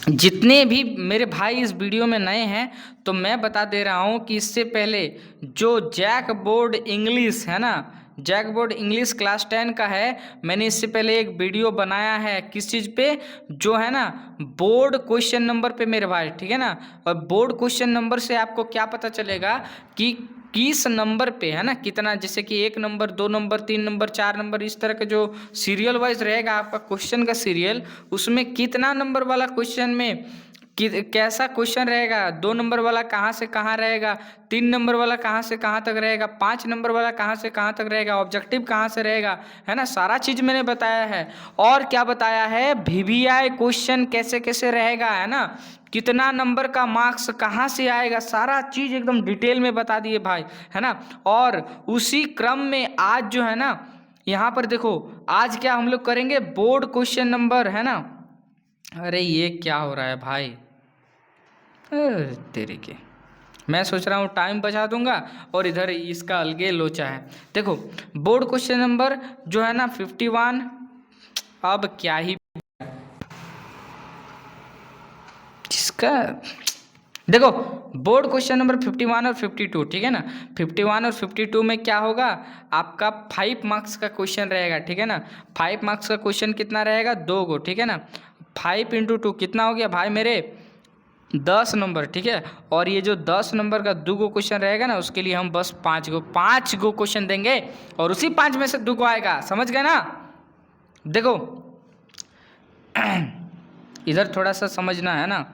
जितने भी मेरे भाई इस वीडियो में नए हैं तो मैं बता दे रहा हूँ कि इससे पहले जो जैक बोर्ड इंग्लिश है ना, जैक बोर्ड इंग्लिश क्लास 10 का है, मैंने इससे पहले एक वीडियो बनाया है किस चीज़ पे, जो है ना बोर्ड क्वेश्चन नंबर पे मेरे भाई, ठीक है ना। और बोर्ड क्वेश्चन नंबर से आपको क्या पता चलेगा कि किस नंबर पे है ना कितना, जैसे कि 1 नंबर, 2 नंबर, 3 नंबर, 4 नंबर, इस तरह का जो सीरियल वाइज रहेगा आपका क्वेश्चन का सीरियल, उसमें कितना नंबर वाला क्वेश्चन में कैसा क्वेश्चन रहेगा, 2 नंबर वाला कहाँ से कहाँ रहेगा, 3 नंबर वाला कहाँ से कहाँ तक रहेगा, 5 नंबर वाला कहाँ से कहाँ तक रहेगा, ऑब्जेक्टिव कहाँ से रहेगा, है ना। सारा चीज़ मैंने बताया है। और क्या बताया है, वीवीआई क्वेश्चन कैसे कैसे रहेगा, है ना, कितना नंबर का मार्क्स कहाँ से आएगा, सारा चीज़ एकदम डिटेल में बता दिए भाई, है ना। और उसी क्रम में आज जो है ना, यहाँ पर देखो आज क्या हम लोग करेंगे, बोर्ड क्वेश्चन नंबर, है ना। अरे ये क्या हो रहा है भाई, तेरे के, मैं सोच रहा हूँ टाइम बचा दूंगा और इधर इसका अलगे लोचा है। देखो बोर्ड क्वेश्चन नंबर जो है ना 51, अब क्या ही जिसका, देखो बोर्ड क्वेश्चन नंबर 51 और 52, ठीक है ना। 51 और 52 में क्या होगा, आपका 5 मार्क्स का क्वेश्चन रहेगा, ठीक है ना। 5 मार्क्स का क्वेश्चन कितना रहेगा, 2 गो, ठीक है ना। 5 × 2 कितना हो गया भाई मेरे, 10 नंबर, ठीक है। और ये जो 10 नंबर का 2 गो क्वेश्चन रहेगा ना, उसके लिए हम बस 5 गो क्वेश्चन देंगे और उसी 5 में से 2 गो आएगा, समझ गए ना। देखो इधर थोड़ा सा समझना है ना।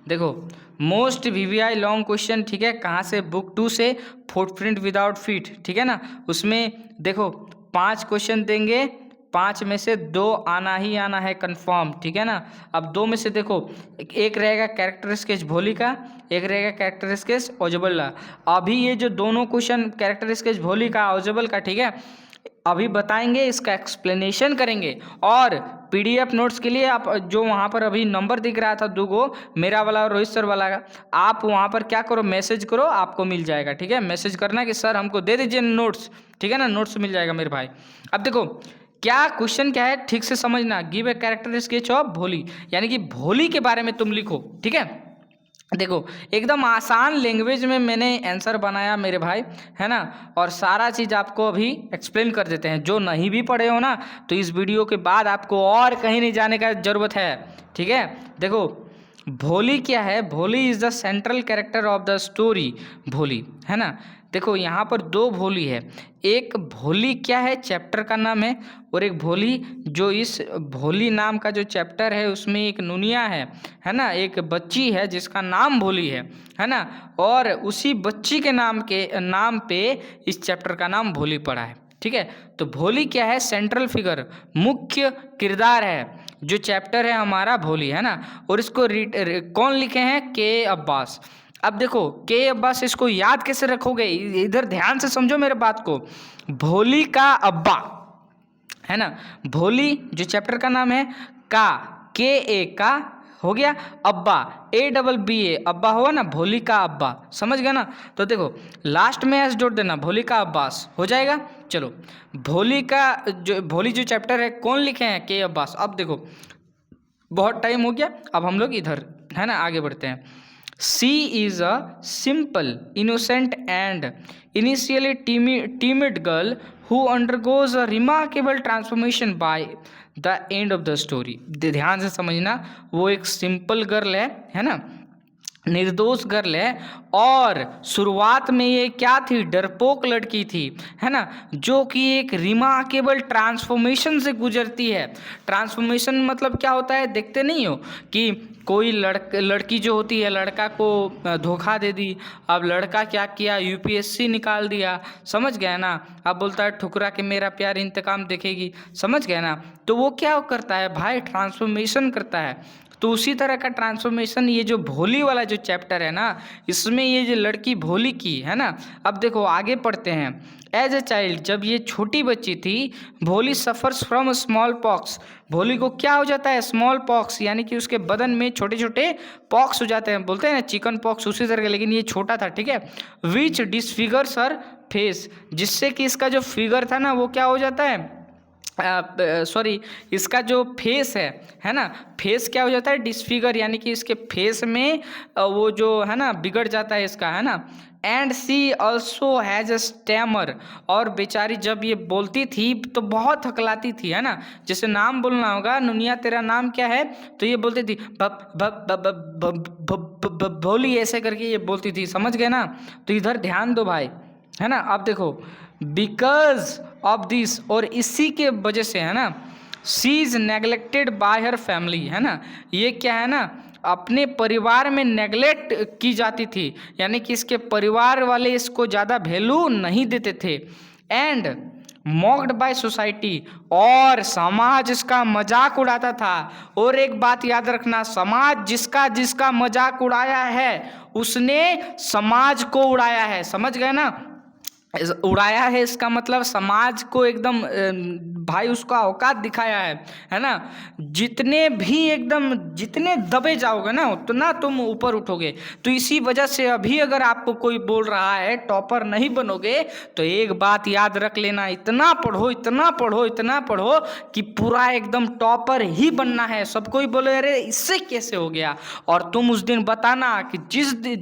देखो मोस्ट वीवीआई लॉन्ग क्वेश्चन, ठीक है, कहाँ से, बुक 2 से, फुटप्रिंट विदाउट फीट, ठीक है ना। उसमें देखो 5 क्वेश्चन देंगे, 5 में से 2 आना ही आना है कंफर्म, ठीक है ना। अब 2 में से देखो एक रहेगा कैरेक्टर स्केच भोली का, एक रहेगा कैरेक्टर स्केच ओजेबल का। अभी ये जो दोनों क्वेश्चन कैरेक्टर स्केच भोली का, ओजेबल का, ठीक है, अभी बताएंगे, इसका एक्सप्लेनेशन करेंगे। और पीडीएफ नोट्स के लिए आप जो वहाँ पर अभी नंबर दिख रहा था 2 गो, मेरा वाला और रोहित सर वाला का, आप वहाँ पर क्या करो, मैसेज करो, आपको मिल जाएगा, ठीक है। मैसेज करना कि सर हमको दे दीजिए नोट्स, ठीक है ना, नोट्स मिल जाएगा मेरे भाई। अब देखो क्या क्वेश्चन क्या है, ठीक से समझना। Give a character sketch of भोली, यानी कि भोली के बारे में तुम लिखो, ठीक है। देखो एकदम आसान लैंग्वेज में मैंने आंसर बनाया मेरे भाई, है ना। और सारा चीज़ आपको अभी एक्सप्लेन कर देते हैं, जो नहीं भी पढ़े हो ना तो इस वीडियो के बाद आपको और कहीं नहीं जाने का ज़रूरत है, ठीक है। देखो भोली क्या है, भोली is the central character of the story, भोली, है ना। देखो यहाँ पर 2 भोली है, एक भोली क्या है चैप्टर का नाम है, और एक भोली जो इस भोली नाम का जो चैप्टर है उसमें एक नुनिया है ना, एक बच्ची है जिसका नाम भोली है ना। और उसी बच्ची के नाम पे इस चैप्टर का नाम भोली पड़ा है, ठीक है। तो भोली क्या है, सेंट्रल फिगर, मुख्य किरदार है जो चैप्टर है हमारा भोली, है ना। और इसको कौन लिखे हैं, के अब्बास। अब देखो के अब्बास, इसको याद कैसे रखोगे, इधर ध्यान से समझो मेरे बात को। भोली का अब्बा, है ना, भोली जो चैप्टर का नाम है, का, के ए का हो गया, अब्बा, ABBA, अब्बा होगा ना, भोली का अब्बा, समझ गया ना। तो देखो लास्ट में एस जोड़ देना, भोली का अब्बास हो जाएगा। चलो भोली जो चैप्टर है कौन लिखे हैं, के अब्बास। अब देखो बहुत टाइम हो गया, अब हम लोग इधर, है ना, आगे बढ़ते हैं। She is a simple, innocent and initially timid girl who undergoes a remarkable transformation by the end of the story। ध्यान से समझना, वो एक सिंपल गर्ल है ना, निर्दोष गर्ल है, और शुरुआत में ये क्या थी, डरपोक लड़की थी, है ना, जो कि एक रिमार्केबल ट्रांसफॉर्मेशन से गुजरती है। ट्रांसफॉर्मेशन मतलब क्या होता है, देखते नहीं हो कि कोई लड़की जो होती है लड़का को धोखा दे दी, अब लड़का क्या किया, यूपीएससी निकाल दिया, समझ गए ना। अब बोलता है ठुकरा के मेरा प्यार इंतकाम देखेगी, समझ गए ना। तो वो क्या करता है भाई, ट्रांसफॉर्मेशन करता है। तो उसी तरह का ट्रांसफॉर्मेशन ये जो भोली वाला जो चैप्टर है ना, इसमें ये जो लड़की भोली की है ना। अब देखो आगे पढ़ते हैं। एज ए चाइल्ड, जब ये छोटी बच्ची थी, भोली सफ़र्स फ्रॉम स्मॉल पॉक्स, भोली को क्या हो जाता है, स्मॉल पॉक्स, यानी कि उसके बदन में छोटे छोटे पॉक्स हो जाते हैं, बोलते हैं ना चिकन पॉक्स, उसी तरह के, लेकिन ये छोटा था, ठीक है। विच डिसफिगर्स हर फेस, जिससे कि इसका जो फिगर था ना वो क्या हो जाता है, सॉरी, इसका जो फेस है ना, फेस क्या हो जाता है, डिसफिगर, यानी कि इसके फेस में वो जो है ना बिगड़ जाता है इसका, है ना। And she also has a stammer, और बेचारी जब ये बोलती थी तो बहुत हकलाती थी, है ना। जैसे नाम बोलना होगा, नुनिया तेरा नाम क्या है, तो ये बोलती थी भप भप भप भप भोली, ऐसे करके ये बोलती थी, समझ गए ना। तो इधर ध्यान दो भाई, है ना। अब देखो, बिकॉज ऑफ दिस, और इसी के वजह से, है ना, she is neglected bye her family, है ना। ये क्या है ना, अपने परिवार में नेग्लेक्ट की जाती थी, यानी कि इसके परिवार वाले इसको ज़्यादा वैल्यू नहीं देते थे। एंड मॉक्ड बाय सोसाइटी, और समाज इसका मजाक उड़ाता था। और एक बात याद रखना, समाज जिसका जिसका मजाक उड़ाया है उसने समाज को उड़ाया है, समझ गए ना। उड़ाया है इसका मतलब समाज को एकदम भाई उसका औकात दिखाया है ना। जितने भी एकदम जितने दबे जाओगे ना उतना तुम ऊपर उठोगे। तो इसी वजह से अभी अगर आपको कोई बोल रहा है टॉपर नहीं बनोगे, तो एक बात याद रख लेना, इतना पढ़ो इतना पढ़ो इतना पढ़ो कि पूरा एकदम टॉपर ही बनना है। सब कोई बोले अरे इससे कैसे हो गया, और तुम उस दिन बताना कि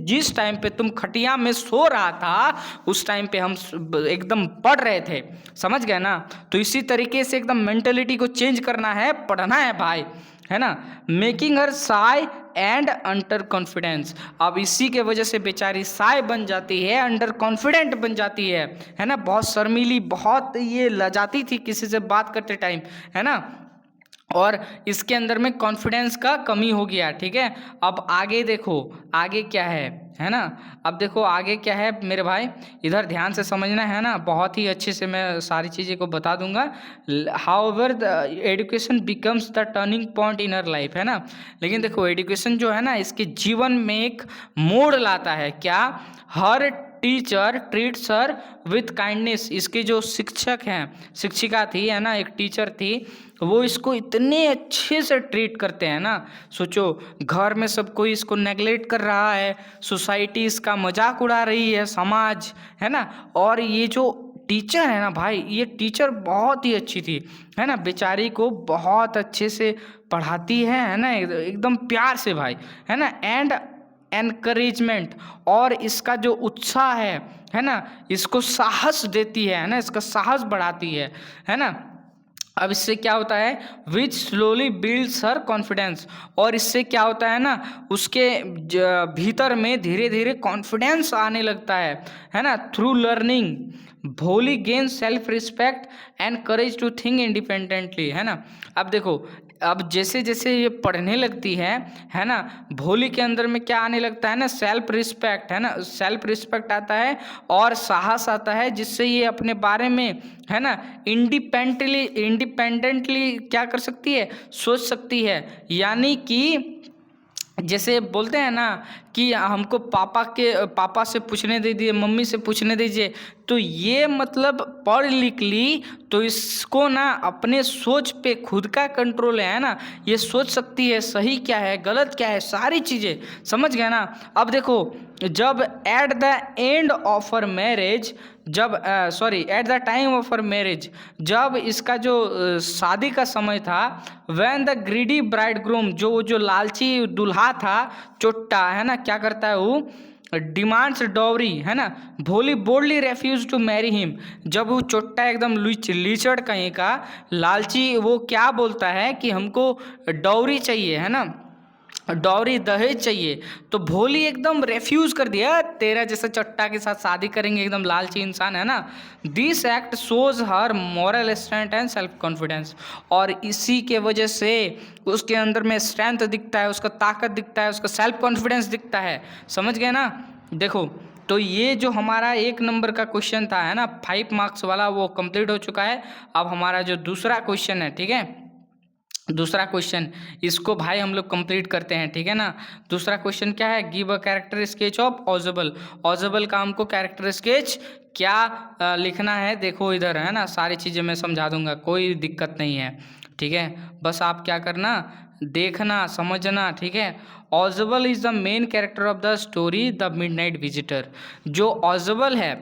जिस टाइम पे तुम खटिया में सो रहा था उस टाइम पे हम एकदम पढ़ रहे थे, समझ गए ना। तो इसी तरीके से एकदम मेंटेलिटी को चेंज करना है, पढ़ना है भाई, है ना। Making her Sai and under confidence, अब इसी के वजह से बेचारी साई बन जाती है, अंडर कॉन्फिडेंट बन जाती है ना। बहुत शर्मीली, बहुत ये लजाती थी किसी से बात करते टाइम, है ना। और इसके अंदर में कॉन्फिडेंस का कमी हो गया, ठीक है। अब आगे देखो, आगे क्या है ना। अब देखो आगे क्या है मेरे भाई, इधर ध्यान से समझना है ना, बहुत ही अच्छे से मैं सारी चीज़ें को बता दूंगा। However the education becomes the turning point in her life, है ना। लेकिन देखो एजुकेशन जो है ना इसके जीवन में एक मोड़ लाता है, क्या, her teacher treats her with kindness, इसके जो शिक्षक हैं, शिक्षिका थी, है ना, एक टीचर थी, वो इसको इतने अच्छे से ट्रीट करते हैं ना। सोचो, घर में सब कोई इसको नेगलेक्ट कर रहा है, सोसाइटी इसका मजाक उड़ा रही है, समाज, है ना। और ये जो टीचर है ना भाई, ये टीचर बहुत ही अच्छी थी, है ना। बेचारी को बहुत अच्छे से पढ़ाती है ना, एकदम प्यार से भाई, है ना। एंड एनकरेजमेंट, और इसका जो उत्साह है ना, इसको साहस देती है ना, इसका साहस बढ़ाती है ना। अब इससे क्या होता है, विच स्लोली बिल्ड्स हर कॉन्फिडेंस, और इससे क्या होता है ना, उसके भीतर में धीरे धीरे कॉन्फिडेंस आने लगता है ना। Through learning Bholi gain self respect and courage to think independently, है ना। अब देखो, अब जैसे जैसे ये पढ़ने लगती है ना, भोली के अंदर में क्या आने लगता है ना, सेल्फ रिस्पेक्ट, है ना, सेल्फ रिस्पेक्ट आता है और साहस आता है, जिससे ये अपने बारे में, है ना, इंडिपेंडेंटली क्या कर सकती है, सोच सकती है। यानी कि जैसे बोलते हैं ना कि हमको पापा से पूछने दीजिए, मम्मी से पूछने दीजिए, तो ये मतलब पढ़ लिख ली तो इसको ना अपने सोच पे खुद का कंट्रोल है ना, ये सोच सकती है सही क्या है गलत क्या है, सारी चीज़ें समझ गए ना। अब देखो, जब at the end of her marriage, जब at the time of her marriage, जब इसका जो शादी का समय था, व्हेन द ग्रीडी ब्राइडग्रूम, जो लालची दूल्हा था चोट्टा, है ना, क्या करता है वो, डिमांड्स डॉवरी, है ना, Bholi boldly refuse to marry him, जब वो चोट्टा एकदम लीचड़ कहीं का लालची, वो क्या बोलता है कि हमको डॉवरी चाहिए, है ना, डॉवरी दहेज चाहिए, तो भोली एकदम रेफ्यूज कर दिया, तेरा जैसा चट्टा के साथ शादी करेंगे, एकदम लालची इंसान, है ना। This act shows her moral strength and self confidence, और इसी के वजह से उसके अंदर में स्ट्रेंथ दिखता है, उसका ताकत दिखता है, उसका सेल्फ कॉन्फिडेंस दिखता है, समझ गए ना। देखो, तो ये जो हमारा 1 नंबर का क्वेश्चन था, है ना, 5 मार्क्स वाला, वो कंप्लीट हो चुका है। अब हमारा जो दूसरा क्वेश्चन है, ठीक है, दूसरा क्वेश्चन, इसको भाई हम लोग कंप्लीट करते हैं, ठीक है ना। दूसरा क्वेश्चन क्या है, give a character sketch of ऑजेबल, ऑजेबल का हमको कैरेक्टर स्केच क्या लिखना है, देखो इधर, है ना, सारी चीज़ें मैं समझा दूंगा, कोई दिक्कत नहीं है, ठीक है। बस आप क्या करना, देखना समझना, ठीक है। ऑजेबल is the main character of the story the midnight visitor, जो ऑजेबल है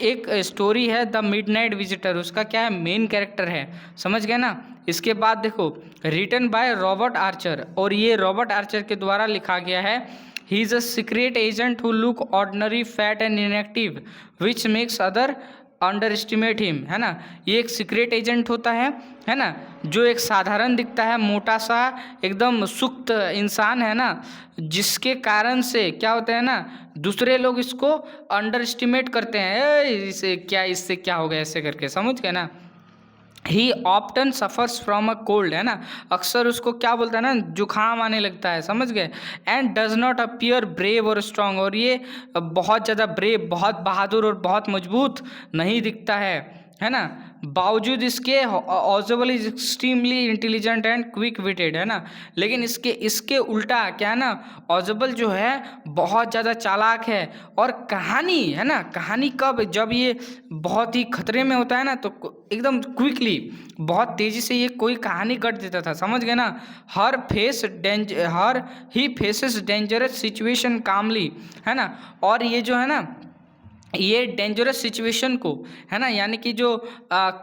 एक स्टोरी है द मिडनाइट विजिटर, उसका क्या है, मेन कैरेक्टर है, समझ गए ना। इसके बाद देखो रिटन बाय रॉबर्ट आर्चर, और ये रॉबर्ट आर्चर के द्वारा लिखा गया है। He is a secret agent who look ordinary, fat and inactive which makes other under estimate him, है ना। ये एक सीक्रेट एजेंट होता है ना, जो एक साधारण दिखता है, मोटा सा एकदम सुक्त इंसान है ना, जिसके कारण से क्या होता है ना, दूसरे लोग इसको अंडर एस्टिमेट करते हैं, इससे क्या हो गया ऐसे करके, समझ गए ना। ही ऑप्टन सफ़र्स फ्रॉम अ कोल्ड, है ना, अक्सर उसको क्या बोलता है ना, जुखाम आने लगता है, समझ गए। And does not appear brave और स्ट्रांग, और ये बहुत ज़्यादा ब्रेव, बहुत बहादुर और बहुत मजबूत नहीं दिखता है ना। बावजूद इसके Ausable is extremely intelligent and quick witted, है ना, लेकिन इसके उल्टा क्या है ना, ऑजबल जो है बहुत ज़्यादा चालाक है। और कहानी है ना, कहानी कब, जब ये बहुत ही खतरे में होता है ना, तो एकदम क्विकली, बहुत तेज़ी से ये कोई कहानी गढ़ देता था, समझ गए ना। हर ही फेसेस डेंजरस सिचुएशन कामली, है ना। और ये जो है ना, ये डेंजरस सिचुएशन को, है ना, यानी कि जो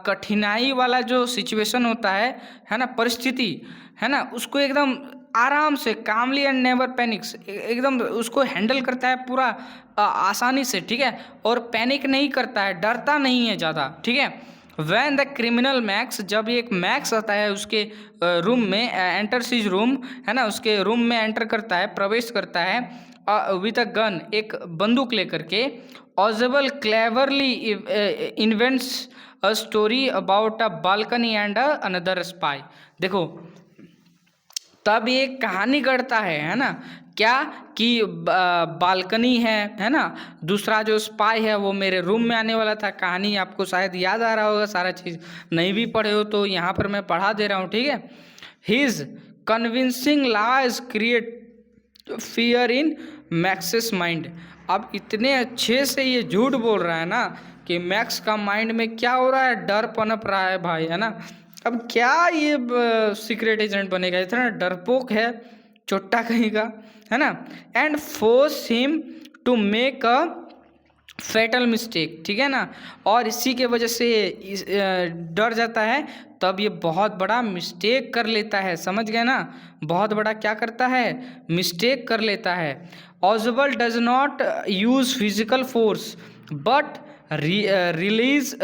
कठिनाई वाला जो सिचुएशन होता है ना, परिस्थिति, है ना, उसको एकदम आराम से, कामली एंड नेवर पैनिक्स, एकदम उसको हैंडल करता है पूरा आसानी से, ठीक है, और पैनिक नहीं करता है, डरता नहीं है ज़्यादा, ठीक है। वैन द क्रिमिनल मैक्स, जब एक मैक्स आता है उसके रूम में, एंटर्स हिज रूम, है ना, उसके रूम में एंटर करता है, प्रवेश करता है विद अ गन, एक बंदूक लेकर के, Ausable cleverly invents a story about a balcony and another spy. देखो तब ये कहानी गढ़ता है ना, क्या कि बालकनी है ना, दूसरा जो स्पाई है वो मेरे रूम में आने वाला था। कहानी आपको शायद याद आ रहा होगा, सारा चीज़ नहीं भी पढ़े हो तो यहाँ पर मैं पढ़ा दे रहा हूँ, ठीक है। His convincing lies create fear in Maxie's mind. अब इतने अच्छे से ये झूठ बोल रहा है ना कि मैक्स का माइंड में क्या हो रहा है, डर पनप रहा है भाई, है ना। अब क्या ये सीक्रेट एजेंट बनेगा, इतना डरपोक है चोट्टा कहीं का, है ना। And force him to make a fatal mistake, ठीक है ना, और इसी के वजह से डर जाता है, तब ये बहुत बड़ा मिस्टेक कर लेता है, समझ गए ना, बहुत बड़ा क्या करता है, मिस्टेक कर लेता है। Ausable does not use physical force but relies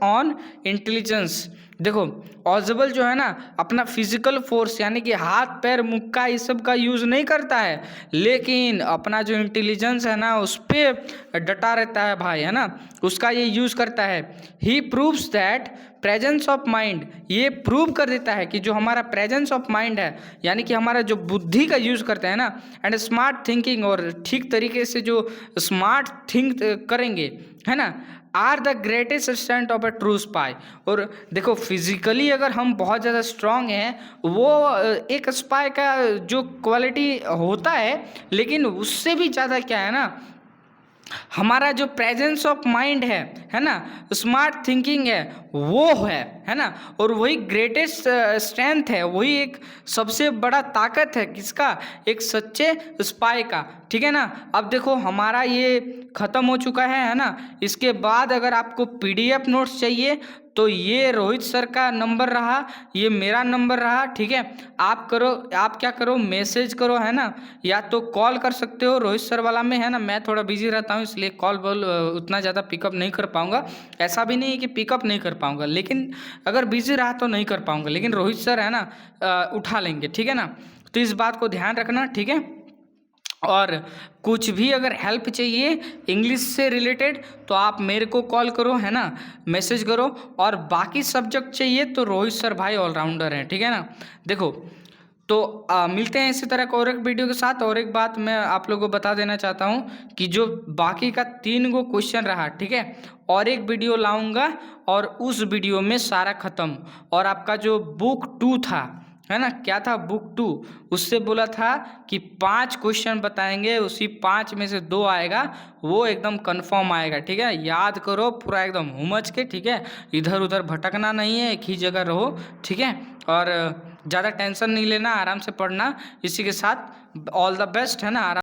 on intelligence. देखो ऑजबल जो है ना, अपना फिजिकल फोर्स यानी कि हाथ पैर मुक्का इस सब का यूज़ नहीं करता है, लेकिन अपना जो इंटेलिजेंस है ना उस पर डटा रहता है भाई, है ना, उसका ये यूज़ करता है। He proves that presence of mind, ये प्रूव कर देता है कि जो हमारा प्रेजेंस ऑफ माइंड है, यानी कि हमारा जो बुद्धि का यूज़ करते हैं ना, एंड स्मार्ट थिंकिंग, और ठीक तरीके से जो स्मार्ट थिंक करेंगे, है ना, are the greatest strength of a true spy. और देखो फिजिकली अगर हम बहुत ज़्यादा स्ट्रांग हैं, वो एक स्पाई का जो क्वालिटी होता है, लेकिन उससे भी ज़्यादा क्या है ना, हमारा जो प्रेजेंस ऑफ माइंड है ना, स्मार्ट थिंकिंग है, वो है ना, और वही ग्रेटेस्ट स्ट्रेंथ है, वही एक सबसे बड़ा ताकत है किसका, एक सच्चे स्पाई का, ठीक है ना। अब देखो हमारा ये ख़त्म हो चुका है ना, इसके बाद अगर आपको PDF नोट्स चाहिए तो ये रोहित सर का नंबर रहा, ये मेरा नंबर रहा, ठीक है। आप क्या करो, मैसेज करो, है ना, या तो कॉल कर सकते हो रोहित सर वाला में, है ना। मैं थोड़ा बिजी रहता हूँ इसलिए कॉल उतना ज़्यादा पिकअप नहीं कर पाऊँगा, ऐसा भी नहीं है कि पिकअप नहीं कर पाऊँगा, लेकिन अगर बिजी रहा तो नहीं कर पाऊँगा, लेकिन रोहित सर है ना उठा लेंगे, ठीक है ना। तो इस बात को ध्यान रखना, ठीक है। और कुछ भी अगर हेल्प चाहिए इंग्लिश से रिलेटेड तो आप मेरे को कॉल करो, है ना, मैसेज करो। और बाकी सब्जेक्ट चाहिए तो रोहित सर भाई ऑलराउंडर हैं, ठीक है ना। देखो तो मिलते हैं इसी तरह का और एक वीडियो के साथ। और एक बात मैं आप लोगों को बता देना चाहता हूँ कि जो बाकी का 3 गो क्वेश्चन रहा, ठीक है, और एक वीडियो लाऊंगा और उस वीडियो में सारा ख़त्म। और आपका जो बुक 2 था, है ना, क्या था बुक 2, उससे बोला था कि 5 क्वेश्चन बताएंगे, उसी 5 में से 2 आएगा, वो एकदम कंफर्म आएगा, ठीक है। याद करो पूरा एकदम हुमच के, ठीक है, इधर उधर भटकना नहीं है, एक ही जगह रहो, ठीक है। और ज़्यादा टेंशन नहीं लेना, आराम से पढ़ना। इसी के साथ ऑल द बेस्ट, है ना। आराम